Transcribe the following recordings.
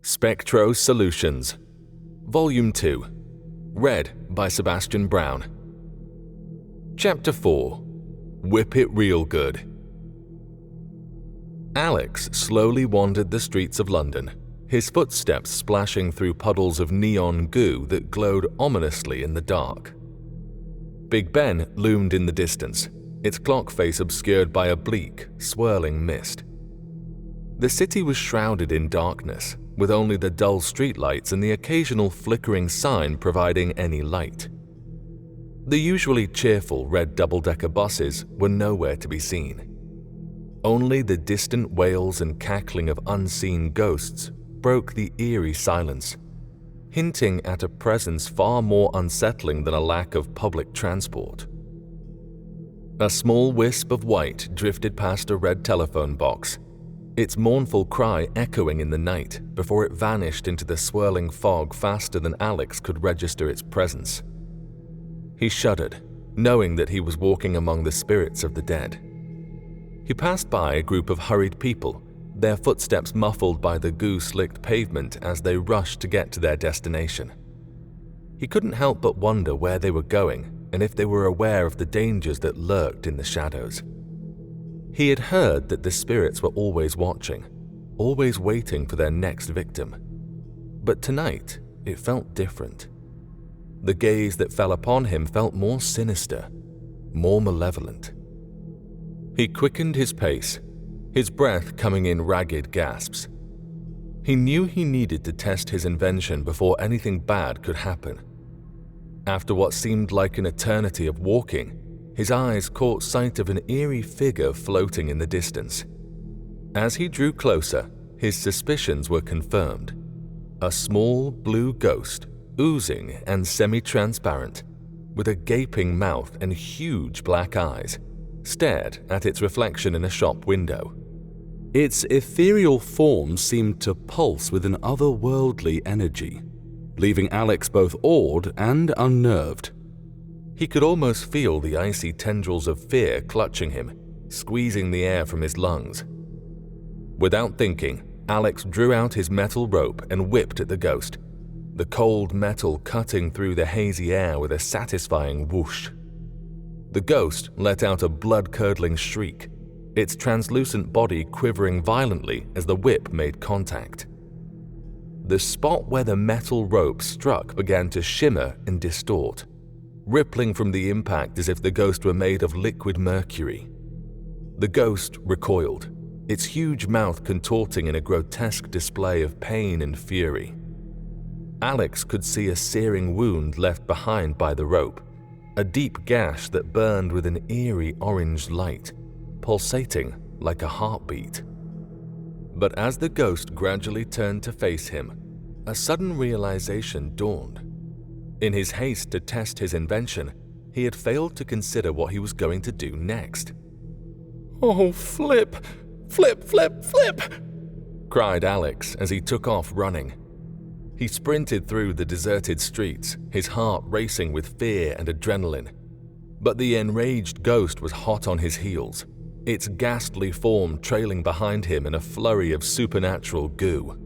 Spectro Solutions, Volume 2, read by Sebastian Brown. Chapter 4, Whip It Real Good. Alex slowly wandered the streets of London, his footsteps splashing through puddles of neon goo that glowed ominously in the dark. Big Ben loomed in the distance, its clock face obscured by a bleak, swirling mist. The city was shrouded in darkness, with only the dull streetlights and the occasional flickering sign providing any light. The usually cheerful red double-decker buses were nowhere to be seen. Only the distant wails and cackling of unseen ghosts broke the eerie silence, hinting at a presence far more unsettling than a lack of public transport. A small wisp of white drifted past a red telephone box, its mournful cry echoing in the night before it vanished into the swirling fog faster than Alex could register its presence. He shuddered, knowing that he was walking among the spirits of the dead. He passed by a group of hurried people, their footsteps muffled by the goo-slicked pavement as they rushed to get to their destination. He couldn't help but wonder where they were going and if they were aware of the dangers that lurked in the shadows. He had heard that the spirits were always watching, always waiting for their next victim. But tonight, it felt different. The gaze that fell upon him felt more sinister, more malevolent. He quickened his pace, his breath coming in ragged gasps. He knew he needed to test his invention before anything bad could happen. After what seemed like an eternity of walking, his eyes caught sight of an eerie figure floating in the distance. As he drew closer, his suspicions were confirmed. A small blue ghost, oozing and semi-transparent, with a gaping mouth and huge black eyes, stared at its reflection in a shop window. Its ethereal form seemed to pulse with an otherworldly energy, leaving Alex both awed and unnerved. He could almost feel the icy tendrils of fear clutching him, squeezing the air from his lungs. Without thinking, Alex drew out his metal rope and whipped at the ghost, the cold metal cutting through the hazy air with a satisfying whoosh. The ghost let out a blood-curdling shriek, its translucent body quivering violently as the whip made contact. The spot where the metal rope struck began to shimmer and distort, rippling from the impact as if the ghost were made of liquid mercury. The ghost recoiled, its huge mouth contorting in a grotesque display of pain and fury. Alex could see a searing wound left behind by the rope, a deep gash that burned with an eerie orange light, pulsating like a heartbeat. But as the ghost gradually turned to face him, a sudden realization dawned. In his haste to test his invention, he had failed to consider what he was going to do next. "Oh, flip! Flip, flip, flip!" cried Alex as he took off running. He sprinted through the deserted streets, his heart racing with fear and adrenaline. But the enraged ghost was hot on his heels, its ghastly form trailing behind him in a flurry of supernatural goo.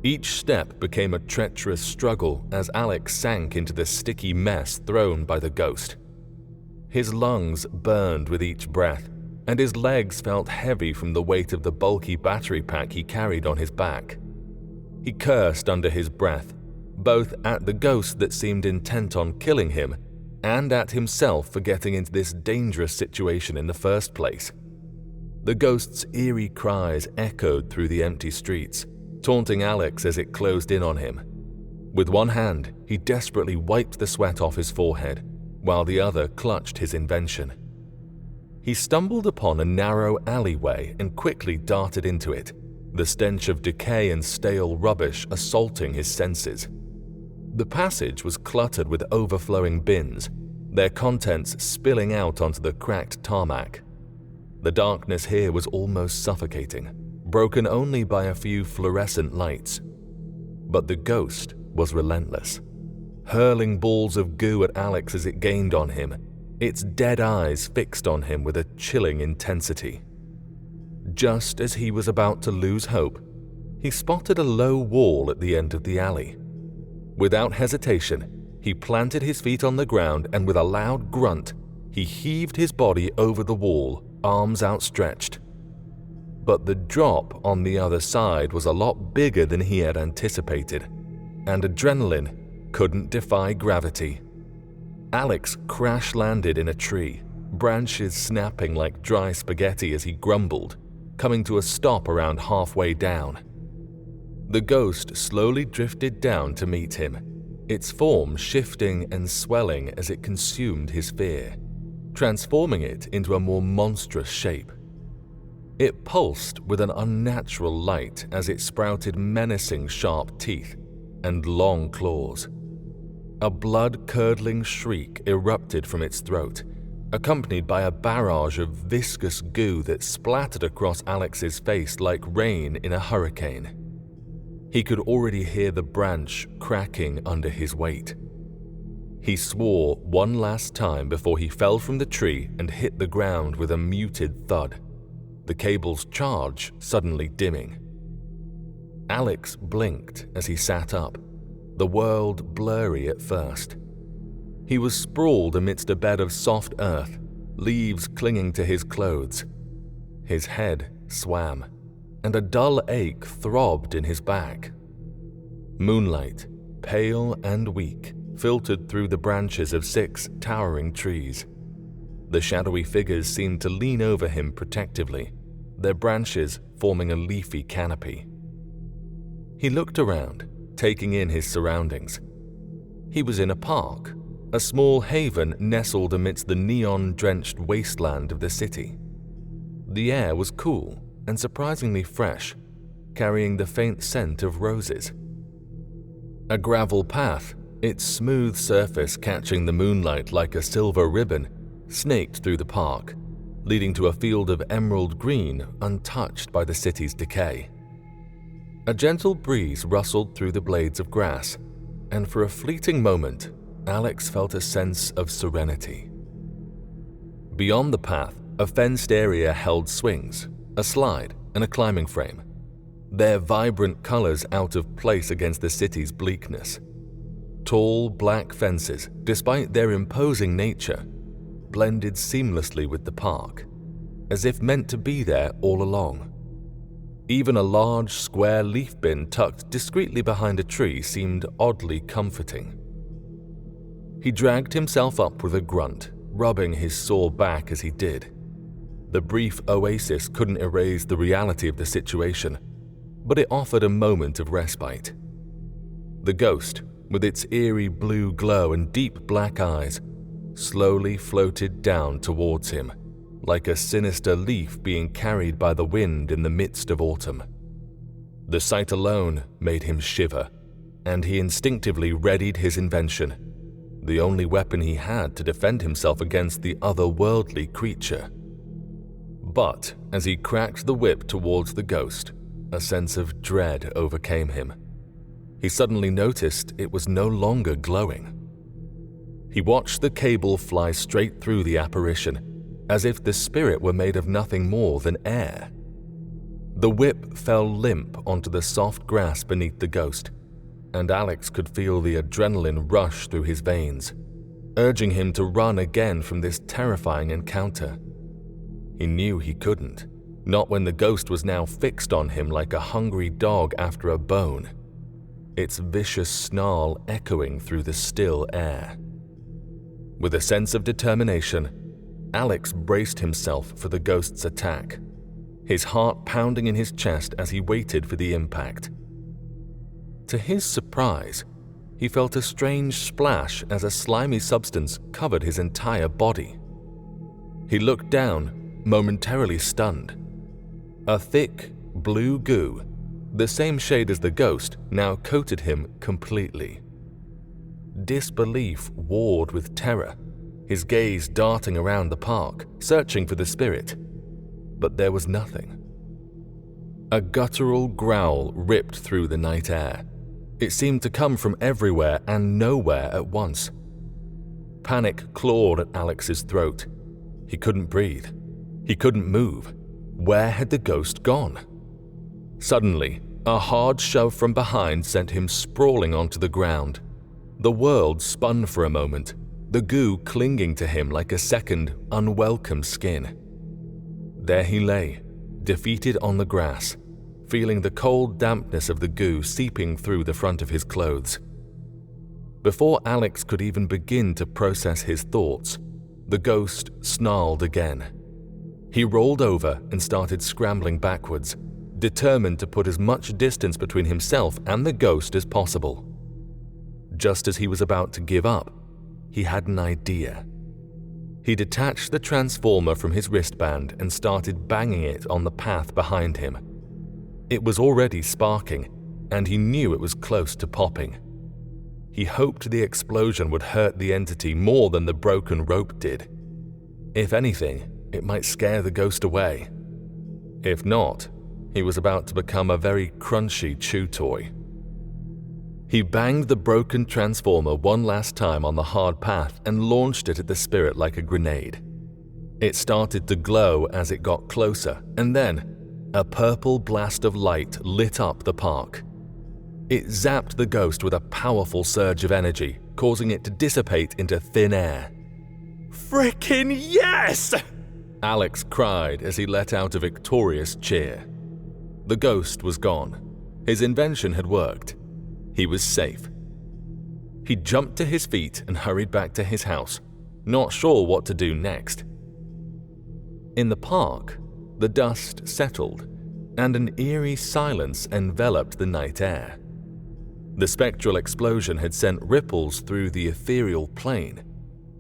Each step became a treacherous struggle as Alex sank into the sticky mess thrown by the ghost. His lungs burned with each breath, and his legs felt heavy from the weight of the bulky battery pack he carried on his back. He cursed under his breath, both at the ghost that seemed intent on killing him and at himself for getting into this dangerous situation in the first place. The ghost's eerie cries echoed through the empty streets, taunting Alex as it closed in on him. With one hand, he desperately wiped the sweat off his forehead, while the other clutched his invention. He stumbled upon a narrow alleyway and quickly darted into it, the stench of decay and stale rubbish assaulting his senses. The passage was cluttered with overflowing bins, their contents spilling out onto the cracked tarmac. The darkness here was almost suffocating, broken only by a few fluorescent lights. But the ghost was relentless, hurling balls of goo at Alex as it gained on him, its dead eyes fixed on him with a chilling intensity. Just as he was about to lose hope, he spotted a low wall at the end of the alley. Without hesitation, he planted his feet on the ground and with a loud grunt, he heaved his body over the wall, arms outstretched. But the drop on the other side was a lot bigger than he had anticipated, and adrenaline couldn't defy gravity. Alex crash-landed in a tree, branches snapping like dry spaghetti as he grumbled, coming to a stop around halfway down. The ghost slowly drifted down to meet him, its form shifting and swelling as it consumed his fear, transforming it into a more monstrous shape. It pulsed with an unnatural light as it sprouted menacing sharp teeth and long claws. A blood-curdling shriek erupted from its throat, accompanied by a barrage of viscous goo that splattered across Alex's face like rain in a hurricane. He could already hear the branch cracking under his weight. He swore one last time before he fell from the tree and hit the ground with a muted thud, the cable's charge suddenly dimming. Alex blinked as he sat up, the world blurry at first. He was sprawled amidst a bed of soft earth, leaves clinging to his clothes. His head swam, and a dull ache throbbed in his back. Moonlight, pale and weak, filtered through the branches of 6 towering trees. The shadowy figures seemed to lean over him protectively, their branches forming a leafy canopy. He looked around, taking in his surroundings. He was in a park, a small haven nestled amidst the neon-drenched wasteland of the city. The air was cool and surprisingly fresh, carrying the faint scent of roses. A gravel path, its smooth surface catching the moonlight like a silver ribbon, snaked through the park, leading to a field of emerald green untouched by the city's decay. A gentle breeze rustled through the blades of grass, and for a fleeting moment, Alex felt a sense of serenity. Beyond the path, a fenced area held swings, a slide, and a climbing frame, their vibrant colors out of place against the city's bleakness. Tall, black fences, despite their imposing nature, blended seamlessly with the park, as if meant to be there all along. Even a large, square leaf bin tucked discreetly behind a tree seemed oddly comforting. He dragged himself up with a grunt, rubbing his sore back as he did. The brief oasis couldn't erase the reality of the situation, but it offered a moment of respite. The ghost, with its eerie blue glow and deep black eyes, slowly floated down towards him, like a sinister leaf being carried by the wind in the midst of autumn. The sight alone made him shiver, and he instinctively readied his invention, the only weapon he had to defend himself against the otherworldly creature. But as he cracked the whip towards the ghost, a sense of dread overcame him. He suddenly noticed it was no longer glowing. He watched the cable fly straight through the apparition, as if the spirit were made of nothing more than air. The whip fell limp onto the soft grass beneath the ghost, and Alex could feel the adrenaline rush through his veins, urging him to run again from this terrifying encounter. He knew he couldn't, not when the ghost was now fixed on him like a hungry dog after a bone, its vicious snarl echoing through the still air. With a sense of determination, Alex braced himself for the ghost's attack, his heart pounding in his chest as he waited for the impact. To his surprise, he felt a strange splash as a slimy substance covered his entire body. He looked down, momentarily stunned. A thick, blue goo, the same shade as the ghost, now coated him completely. Disbelief warred with terror, his gaze darting around the park, searching for the spirit. But there was nothing. A guttural growl ripped through the night air. It seemed to come from everywhere and nowhere at once. Panic clawed at Alex's throat. He couldn't breathe. He couldn't move. Where had the ghost gone? Suddenly, A hard shove from behind sent him sprawling onto the ground. The world spun for a moment, the goo clinging to him like a second, unwelcome skin. There he lay, defeated on the grass, feeling the cold dampness of the goo seeping through the front of his clothes. Before Alex could even begin to process his thoughts, the ghost snarled again. He rolled over and started scrambling backwards, determined to put as much distance between himself and the ghost as possible. Just as he was about to give up, he had an idea. He detached the transformer from his wristband and started banging it on the path behind him. It was already sparking, and he knew it was close to popping. He hoped the explosion would hurt the entity more than the broken rope did. If anything, it might scare the ghost away. If not, he was about to become a very crunchy chew toy. He banged the broken transformer one last time on the hard path and launched it at the spirit like a grenade. It started to glow as it got closer, and then a purple blast of light lit up the park. It zapped the ghost with a powerful surge of energy, causing it to dissipate into thin air. "Frickin' yes!" Alex cried as he let out a victorious cheer. The ghost was gone. His invention had worked. He was safe. He jumped to his feet and hurried back to his house, not sure what to do next. In the park, the dust settled, and an eerie silence enveloped the night air. The spectral explosion had sent ripples through the ethereal plane,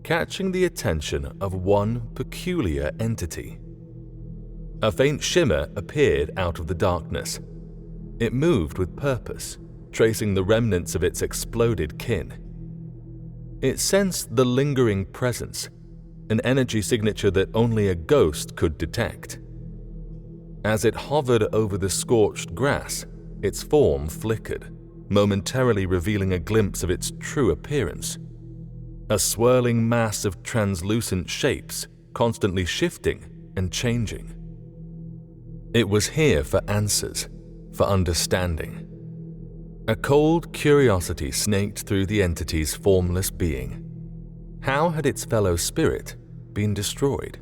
catching the attention of one peculiar entity. A faint shimmer appeared out of the darkness. It moved with purpose, tracing the remnants of its exploded kin. It sensed the lingering presence, an energy signature that only a ghost could detect. As it hovered over the scorched grass, its form flickered, momentarily revealing a glimpse of its true appearance. A swirling mass of translucent shapes, constantly shifting and changing. It was here for answers, for understanding. A cold curiosity snaked through the entity's formless being. How had its fellow spirit been destroyed?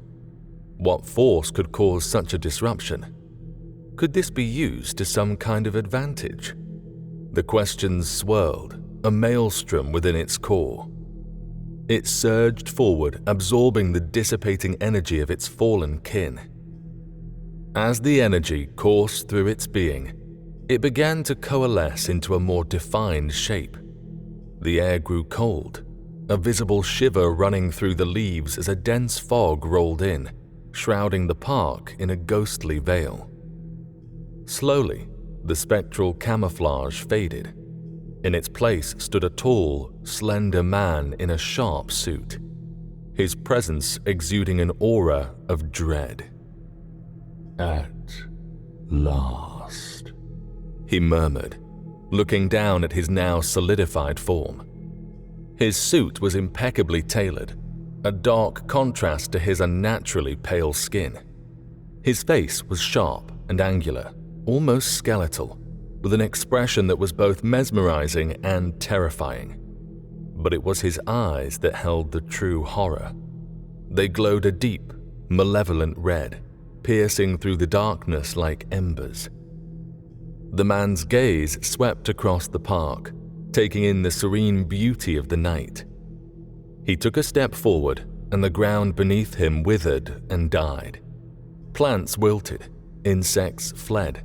What force could cause such a disruption? Could this be used to some kind of advantage? The questions swirled, a maelstrom within its core. It surged forward, absorbing the dissipating energy of its fallen kin. As the energy coursed through its being, it began to coalesce into a more defined shape. The air grew cold, a visible shiver running through the leaves as a dense fog rolled in, shrouding the park in a ghostly veil. Slowly, the spectral camouflage faded. In its place stood a tall, slender man in a sharp suit, his presence exuding an aura of dread. "At last," he murmured, looking down at his now solidified form. His suit was impeccably tailored, a dark contrast to his unnaturally pale skin. His face was sharp and angular, almost skeletal, with an expression that was both mesmerizing and terrifying. But it was his eyes that held the true horror. They glowed a deep, malevolent red, piercing through the darkness like embers. The man's gaze swept across the park, taking in the serene beauty of the night. He took a step forward, and the ground beneath him withered and died. Plants wilted, insects fled,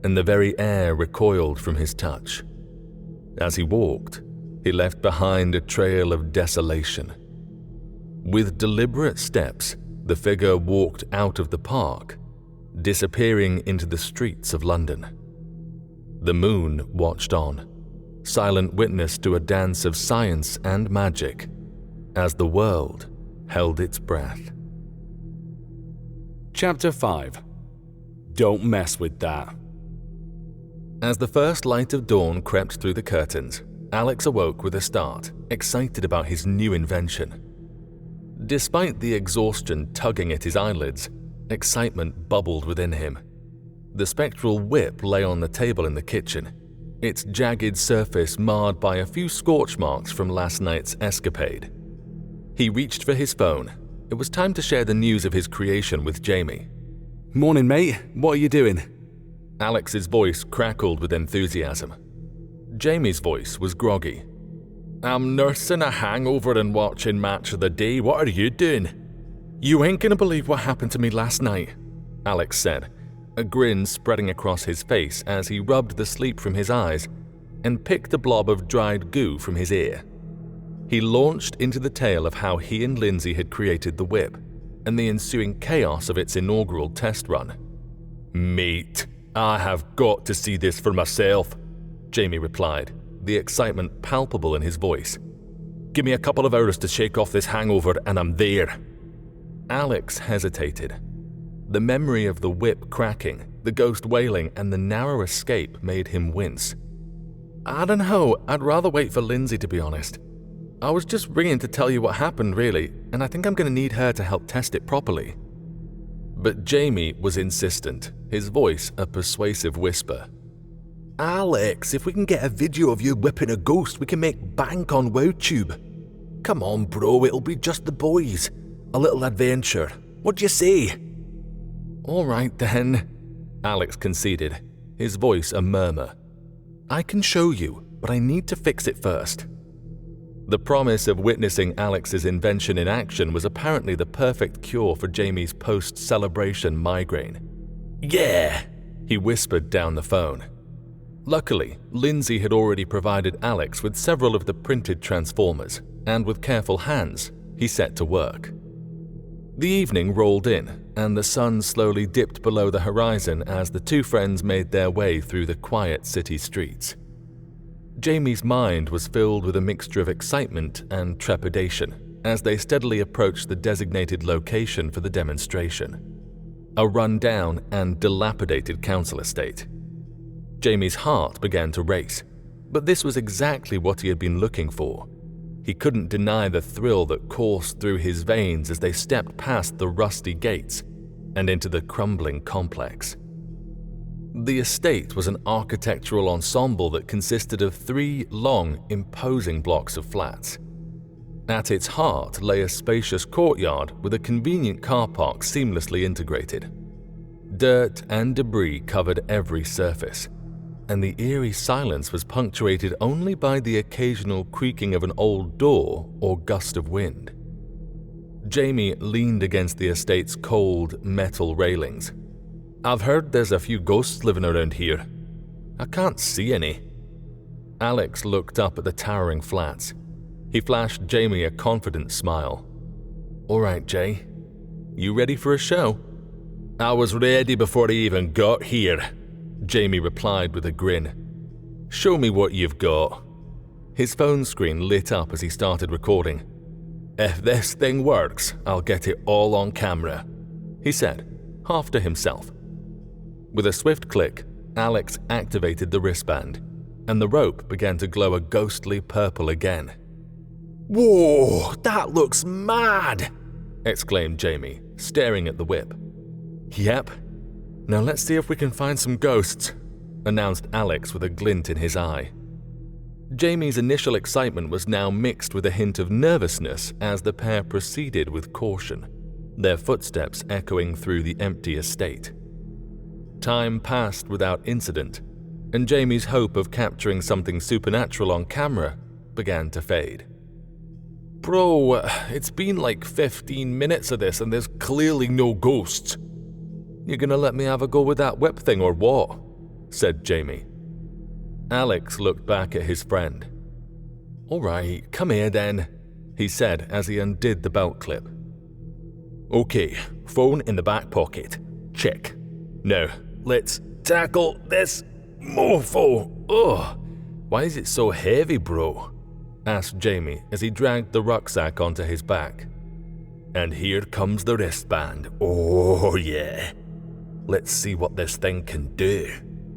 and the very air recoiled from his touch. As he walked, he left behind a trail of desolation. With deliberate steps, the figure walked out of the park, disappearing into the streets of London. The moon watched on, silent witness to a dance of science and magic, as the world held its breath. Chapter 5. Don't mess with that. As the first light of dawn crept through the curtains, Alex awoke with a start, excited about his new invention. Despite the exhaustion tugging at his eyelids, excitement bubbled within him. The spectral whip lay on the table in the kitchen, its jagged surface marred by a few scorch marks from last night's escapade. He reached for his phone. It was time to share the news of his creation with Jamie. Morning, mate. What are you doing? Alex's voice crackled with enthusiasm. Jamie's voice was groggy. I'm nursing a hangover and watching Match of the Day. What are you doing? You ain't gonna believe what happened to me last night, Alex said, a grin spreading across his face as he rubbed the sleep from his eyes and picked a blob of dried goo from his ear. He launched into the tale of how he and Lindsay had created the whip and the ensuing chaos of its inaugural test run. Mate, I have got to see this for myself, Jamie replied, the excitement palpable in his voice. Give me a couple of hours to shake off this hangover and I'm there. Alex hesitated. The memory of the whip cracking, the ghost wailing, and the narrow escape made him wince. I don't know, I'd rather wait for Lindsay, to be honest. I was just ringing to tell you what happened, really, and I think I'm going to need her to help test it properly. But Jamie was insistent, his voice a persuasive whisper. Alex, if we can get a video of you whipping a ghost, we can make bank on WowTube. Come on, bro, it'll be just the boys. A little adventure. What do you say? All right, then, Alex conceded, his voice a murmur. I can show you, but I need to fix it first. The promise of witnessing Alex's invention in action was apparently the perfect cure for Jamie's post-celebration migraine. Yeah, he whispered down the phone. Luckily, Lindsay had already provided Alex with several of the printed transformers, and with careful hands, he set to work. The evening rolled in, and the sun slowly dipped below the horizon as the two friends made their way through the quiet city streets. Jamie's mind was filled with a mixture of excitement and trepidation as they steadily approached the designated location for the demonstration, a run-down and dilapidated council estate. Jamie's heart began to race, but this was exactly what he had been looking for. He couldn't deny the thrill that coursed through his veins as they stepped past the rusty gates and into the crumbling complex. The estate was an architectural ensemble that consisted of 3 long, imposing blocks of flats. At its heart lay a spacious courtyard with a convenient car park seamlessly integrated. Dirt and debris covered every surface, and the eerie silence was punctuated only by the occasional creaking of an old door or gust of wind. Jamie leaned against the estate's cold, metal railings. I've heard there's a few ghosts living around here. I can't see any. Alex looked up at the towering flats. He flashed Jamie a confident smile. All right, Jay. You ready for a show? I was ready before I even got here, Jamie replied with a grin. Show me what you've got. His phone screen lit up as he started recording. If this thing works, I'll get it all on camera, he said, half to himself. With a swift click, Alex activated the wristband, and the rope began to glow a ghostly purple again. Whoa, that looks mad! Exclaimed Jamie, staring at the whip. Yep. Now let's see if we can find some ghosts, announced Alex with a glint in his eye. Jamie's initial excitement was now mixed with a hint of nervousness as the pair proceeded with caution, their footsteps echoing through the empty estate. Time passed without incident, and Jamie's hope of capturing something supernatural on camera began to fade. Bro, it's been like 15 minutes of this and there's clearly no ghosts. You gonna let me have a go with that whip thing or what? Said Jamie. Alex looked back at his friend. All right, come here then, he said as he undid the belt clip. Okay, phone in the back pocket. Check. Now, let's tackle this mofo. Ugh, why is it so heavy, bro? Asked Jamie as he dragged the rucksack onto his back. And here comes the wristband. Oh yeah. Let's see what this thing can do,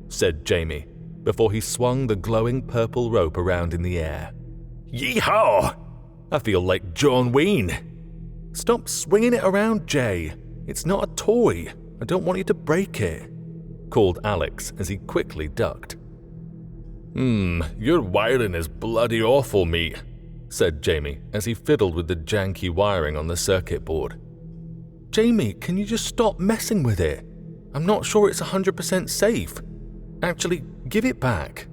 said Jamie, before he swung the glowing purple rope around in the air. Yeehaw! I feel like John Wayne. Stop swinging it around, Jay. It's not a toy. I don't want you to break it. called Alex as he quickly ducked. Your wiring is bloody awful, mate, said Jamie as he fiddled with the janky wiring on the circuit board. Jamie, can you just stop messing with it? I'm not sure it's 100% safe. Actually, give it back.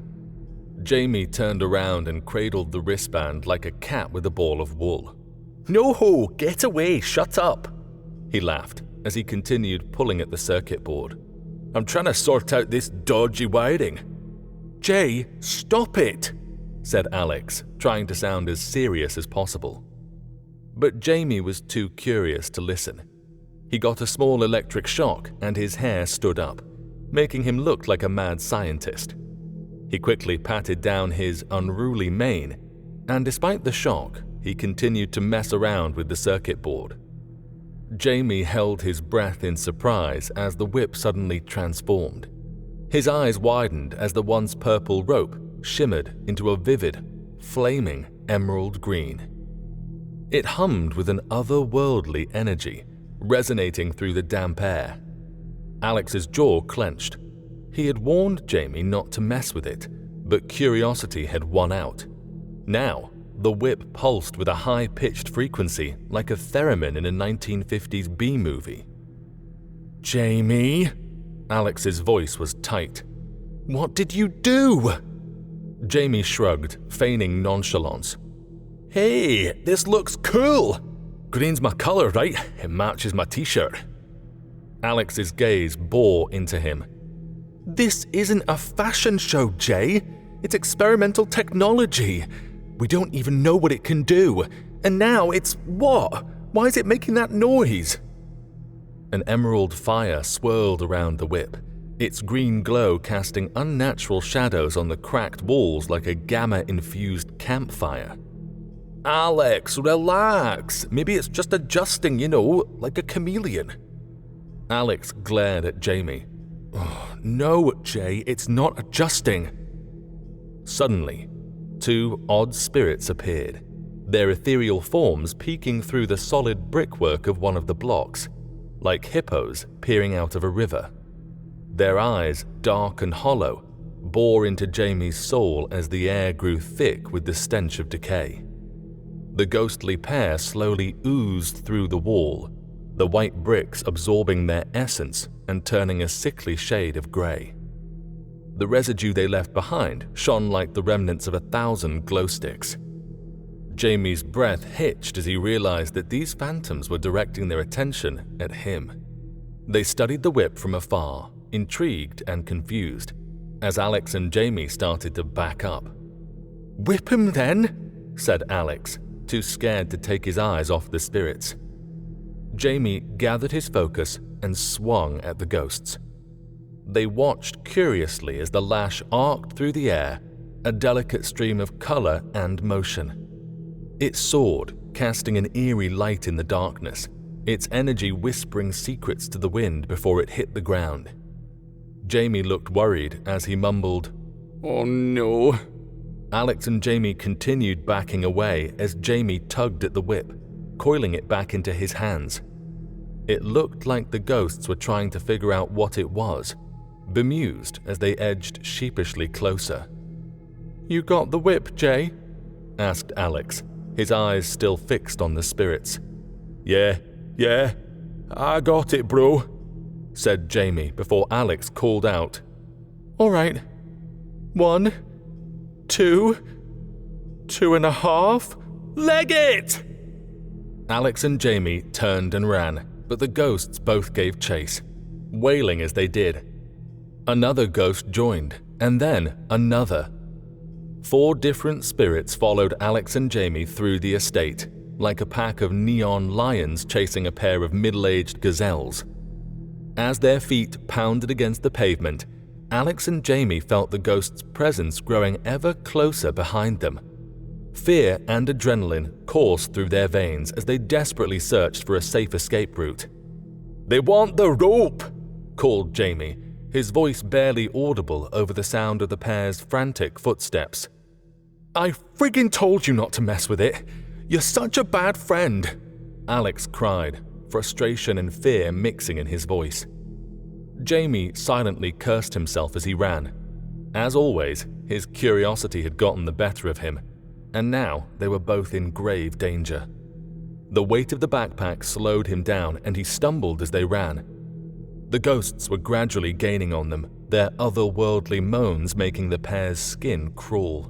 Jamie turned around and cradled the wristband like a cat with a ball of wool. No, get away, shut up, he laughed as he continued pulling at the circuit board. I'm trying to sort out this dodgy wiring. Jay, stop it, said Alex, trying to sound as serious as possible. But Jamie was too curious to listen. He got a small electric shock and his hair stood up, making him look like a mad scientist. He quickly patted down his unruly mane, and despite the shock, he continued to mess around with the circuit board. Jamie held his breath in surprise as the whip suddenly transformed. His eyes widened as the once purple rope shimmered into a vivid, flaming emerald green. It hummed with an otherworldly energy, resonating through the damp air. Alex's jaw clenched. He had warned Jamie not to mess with it, but curiosity had won out. Now, the whip pulsed with a high-pitched frequency like a theremin in a 1950s B-movie. Jamie? Alex's voice was tight. What did you do? Jamie shrugged, feigning nonchalance. Hey, this looks cool! Green's my color, right? It matches my t-shirt. Alex's gaze bore into him. This isn't a fashion show, Jay. It's experimental technology. We don't even know what it can do. And now it's what? Why is it making that noise? An emerald fire swirled around the whip, its green glow casting unnatural shadows on the cracked walls like a gamma-infused campfire. Alex, relax. Maybe it's just adjusting, like a chameleon. Alex glared at Jamie. Oh, no, Jay, it's not adjusting. Suddenly, two odd spirits appeared, their ethereal forms peeking through the solid brickwork of one of the blocks, like hippos peering out of a river. Their eyes, dark and hollow, bore into Jamie's soul as the air grew thick with the stench of decay. The ghostly pair slowly oozed through the wall, the white bricks absorbing their essence and turning a sickly shade of grey. The residue they left behind shone like the remnants of 1,000 glow sticks. Jamie's breath hitched as he realized that these phantoms were directing their attention at him. They studied the whip from afar, intrigued and confused, as Alex and Jamie started to back up. Whip him then, said Alex, too scared to take his eyes off the spirits. Jamie gathered his focus and swung at the ghosts. They watched curiously as the lash arced through the air, a delicate stream of color and motion. It soared, casting an eerie light in the darkness, its energy whispering secrets to the wind before it hit the ground. Jamie looked worried as he mumbled, "Oh no." Alex and Jamie continued backing away as Jamie tugged at the whip, coiling it back into his hands. It looked like the ghosts were trying to figure out what it was, bemused as they edged sheepishly closer. "You got the whip, Jay?" asked Alex, his eyes still fixed on the spirits. Yeah, I got it, bro," said Jamie before Alex called out, "All right. 1, 2, 2.5, leg it!" Alex and Jamie turned and ran, but the ghosts both gave chase, wailing as they did. Another ghost joined, and then another. 4 different spirits followed Alex and Jamie through the estate, like a pack of neon lions chasing a pair of middle-aged gazelles. As their feet pounded against the pavement, Alex and Jamie felt the ghost's presence growing ever closer behind them. Fear and adrenaline coursed through their veins as they desperately searched for a safe escape route. "They want the rope!" called Jamie, his voice barely audible over the sound of the pair's frantic footsteps. "I friggin' told you not to mess with it! You're such a bad friend!" Alex cried, frustration and fear mixing in his voice. Jamie silently cursed himself as he ran. As always, his curiosity had gotten the better of him, and now they were both in grave danger. The weight of the backpack slowed him down, and he stumbled as they ran. The ghosts were gradually gaining on them, their otherworldly moans making the pair's skin crawl.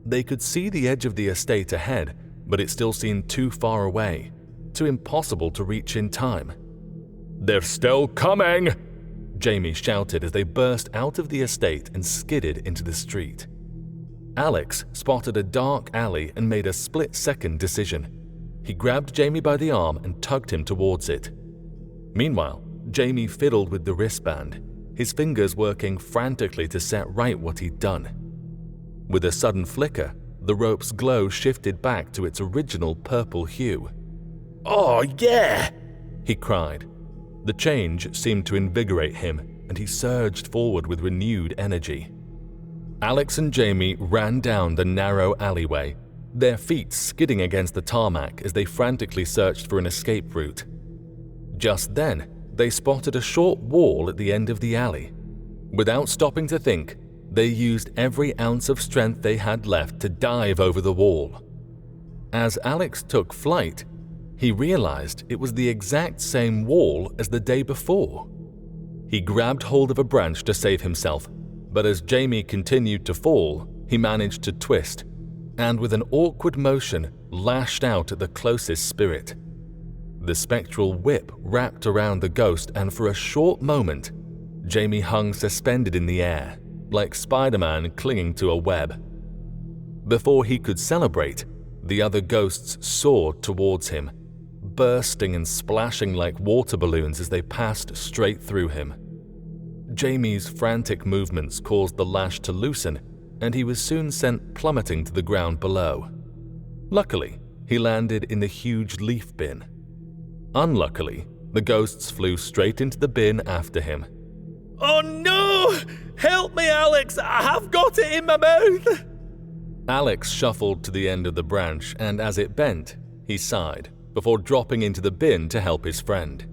They could see the edge of the estate ahead, but it still seemed too far away, too impossible to reach in time. "They're still coming!" Jamie shouted as they burst out of the estate and skidded into the street. Alex spotted a dark alley and made a split-second decision. He grabbed Jamie by the arm and tugged him towards it. Meanwhile, Jamie fiddled with the wristband, his fingers working frantically to set right what he'd done. With a sudden flicker, the rope's glow shifted back to its original purple hue. "Oh, yeah!" he cried. The change seemed to invigorate him, and he surged forward with renewed energy. Alex and Jamie ran down the narrow alleyway, their feet skidding against the tarmac as they frantically searched for an escape route. Just then, they spotted a short wall at the end of the alley. Without stopping to think, they used every ounce of strength they had left to dive over the wall. As Alex took flight, he realized it was the exact same wall as the day before. He grabbed hold of a branch to save himself, but as Jamie continued to fall, he managed to twist, and with an awkward motion, lashed out at the closest spirit. The spectral whip wrapped around the ghost, and for a short moment, Jamie hung suspended in the air, like Spider-Man clinging to a web. Before he could celebrate, the other ghosts soared towards him, bursting and splashing like water balloons as they passed straight through him. Jamie's frantic movements caused the lash to loosen, and he was soon sent plummeting to the ground below. Luckily, he landed in the huge leaf bin. Unluckily, the ghosts flew straight into the bin after him. "Oh no! Help me, Alex! I've got it in my mouth!" Alex shuffled to the end of the branch, and as it bent, he sighed, before dropping into the bin to help his friend.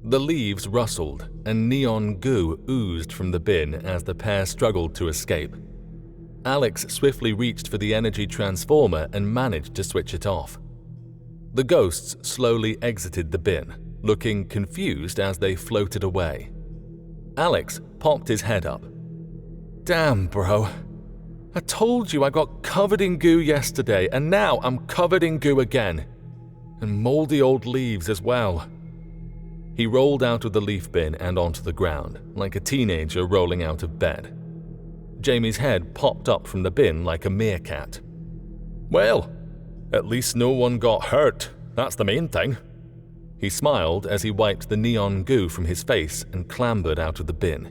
The leaves rustled, and neon goo oozed from the bin as the pair struggled to escape. Alex swiftly reached for the energy transformer and managed to switch it off. The ghosts slowly exited the bin, looking confused as they floated away. Alex popped his head up. "Damn, bro. I told you I got covered in goo yesterday, and now I'm covered in goo again. And moldy old leaves as well." He rolled out of the leaf bin and onto the ground, like a teenager rolling out of bed. Jamie's head popped up from the bin like a meerkat. "Well, at least no one got hurt. That's the main thing." He smiled as he wiped the neon goo from his face and clambered out of the bin.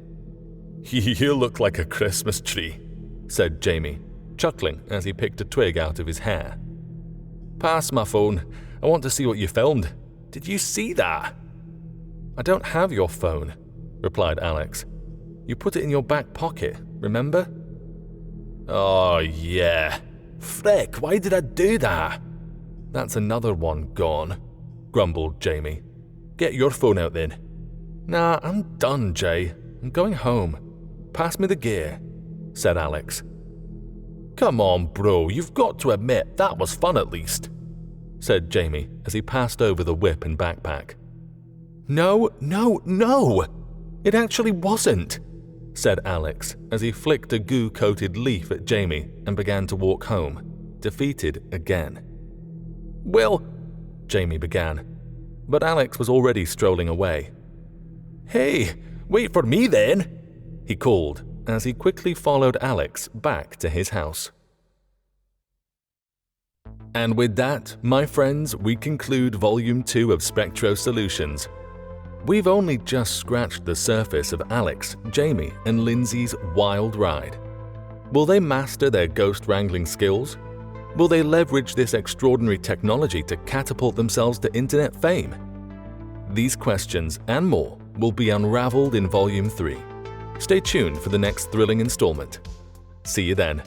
"You look like a Christmas tree," said Jamie, chuckling as he picked a twig out of his hair. "Pass my phone. I want to see what you filmed. Did you see that?" "I don't have your phone," replied Alex. "You put it in your back pocket, remember?" "Oh, yeah. Frick, why did I do that?" "That's another one gone," grumbled Jamie. "Get your phone out then." "Nah, I'm done, Jay. I'm going home. Pass me the gear," said Alex. "Come on, bro, you've got to admit that was fun at least," said Jamie as he passed over the whip and backpack. No! It actually wasn't," said Alex as he flicked a goo-coated leaf at Jamie and began to walk home, defeated again. "Well," Jamie began, but Alex was already strolling away. "Hey, wait for me then," he called as he quickly followed Alex back to his house. And with that, my friends, we conclude Volume 2 of Spectro Solutions. We've only just scratched the surface of Alex, Jamie, and Lindsay's wild ride. Will they master their ghost wrangling skills? Will they leverage this extraordinary technology to catapult themselves to internet fame? These questions and more will be unraveled in Volume 3. Stay tuned for the next thrilling installment. See you then.